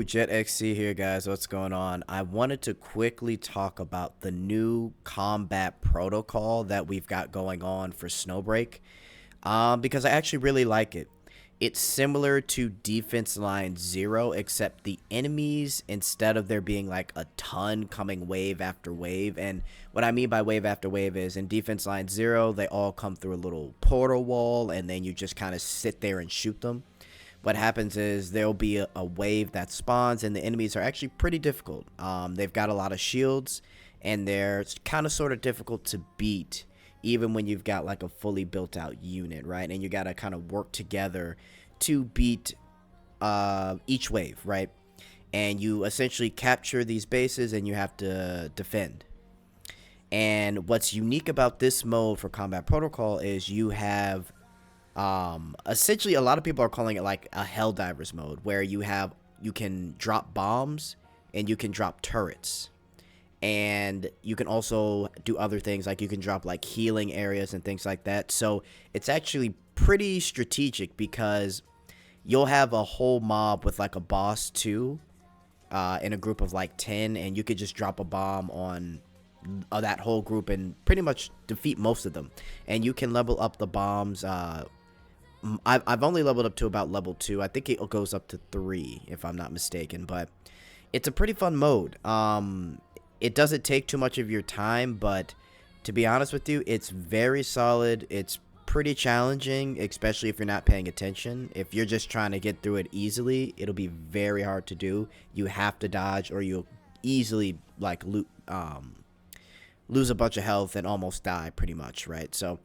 Jetxc here, guys. What's going on? I wanted to quickly talk about the new combat protocol that we've got going on for Snowbreak, because I actually really like it. It's similar to Defense Line 0, except the enemies, instead of there being like a ton coming wave after wave, and what I mean by wave after wave is in Defense Line 0, they all come through a little portal wall, and then you just kind of sit there and shoot them. What happens is there'll be a wave that spawns, and the enemies are actually pretty difficult. They've got a lot of shields, and they're kind of sort of difficult to beat, even when you've got like a fully built out unit, right? And you got to kind of work together to beat each wave, right? And you essentially capture these bases, and you have to defend. And what's unique about this mode for Combat Protocol is you have essentially a lot of people are calling it like a Helldivers mode, where you can drop bombs and you can drop turrets, and you can also do other things, like you can drop like healing areas and things like that. So it's actually pretty strategic, because you'll have a whole mob with like a boss too, in a group of like 10, and you could just drop a bomb on that whole group and pretty much defeat most of them. And you can level up the bombs. I've only leveled up to about level 2. I think it goes up to 3 if I'm not mistaken, but it's a pretty fun mode. It doesn't take too much of your time, but to be honest with you, it's very solid. It's pretty challenging, especially if you're not paying attention. If you're just trying to get through it easily, it'll be very hard to do. You have to dodge, or you'll easily like lose a bunch of health and almost die pretty much, right? So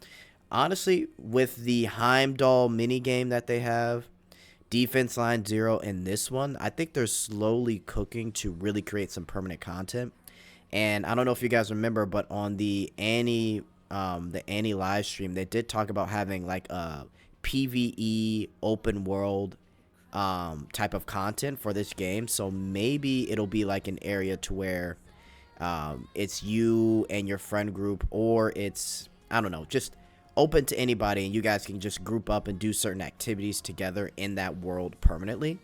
honestly, with the Heimdall minigame that they have, Defense Line 0, and this one, I think they're slowly cooking to really create some permanent content. And I don't know if you guys remember, but on the Annie live stream, they did talk about having like a PvE open world type of content for this game. So maybe it'll be like an area to where it's you and your friend group, or it's, I don't know, just open to anybody, and you guys can just group up and do certain activities together in that world permanently.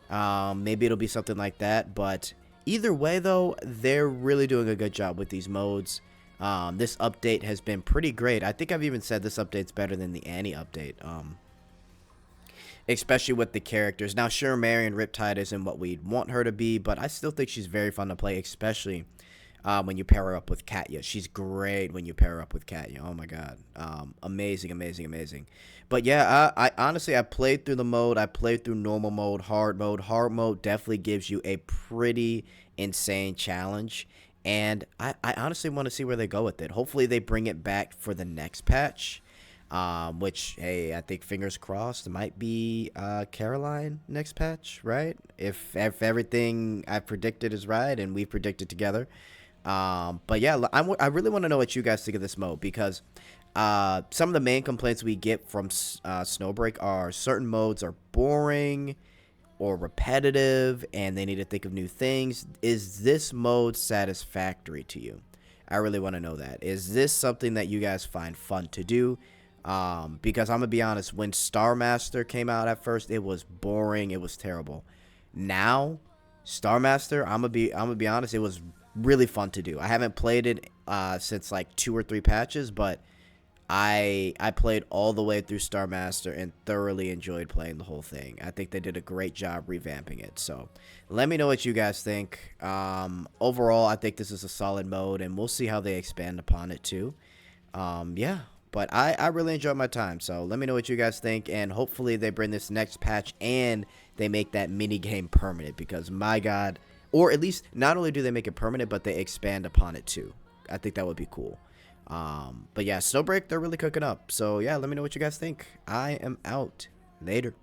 Maybe it'll be something like that, but either way though, they're really doing a good job with these modes. This update has been pretty great. I think I've even said this update's better than the Annie update, especially with the characters. Now sure, Marion Riptide isn't what we'd want her to be, but I still think she's very fun to play, especially when you pair her up with Katya. She's great when you pair her up with Katya. Oh my god. Amazing, amazing, amazing. But yeah, I honestly, I played through the mode. I played through normal mode, hard mode. Hard mode definitely gives you a pretty insane challenge. And I honestly want to see where they go with it. Hopefully they bring it back for the next patch. Which, hey, I think fingers crossed, it might be Caroline next patch, right? If everything I predicted is right and we predicted together. But yeah, I really want to know what you guys think of this mode, because some of the main complaints we get from Snowbreak are certain modes are boring or repetitive, and they need to think of new things. Is this mode satisfactory to you? I really want to know that. Is this something that you guys find fun to do? Because I'm gonna be honest, when Star Master came out at first, it was boring, it was terrible. Now, Star Master, I'm gonna be honest, it was really fun to do. I haven't played it since like 2 or 3 patches, but I played all the way through Star Master and thoroughly enjoyed playing the whole thing. I think they did a great job revamping it. So let me know what you guys think. Overall, I think this is a solid mode, and we'll see how they expand upon it too. Yeah, but I really enjoyed my time. So let me know what you guys think, and hopefully they bring this next patch and they make that mini game permanent, because my god, or at least not only do they make it permanent, but they expand upon it too. I think that would be cool. But yeah, Snowbreak, they're really cooking up. So yeah, let me know what you guys think. I am out. Later.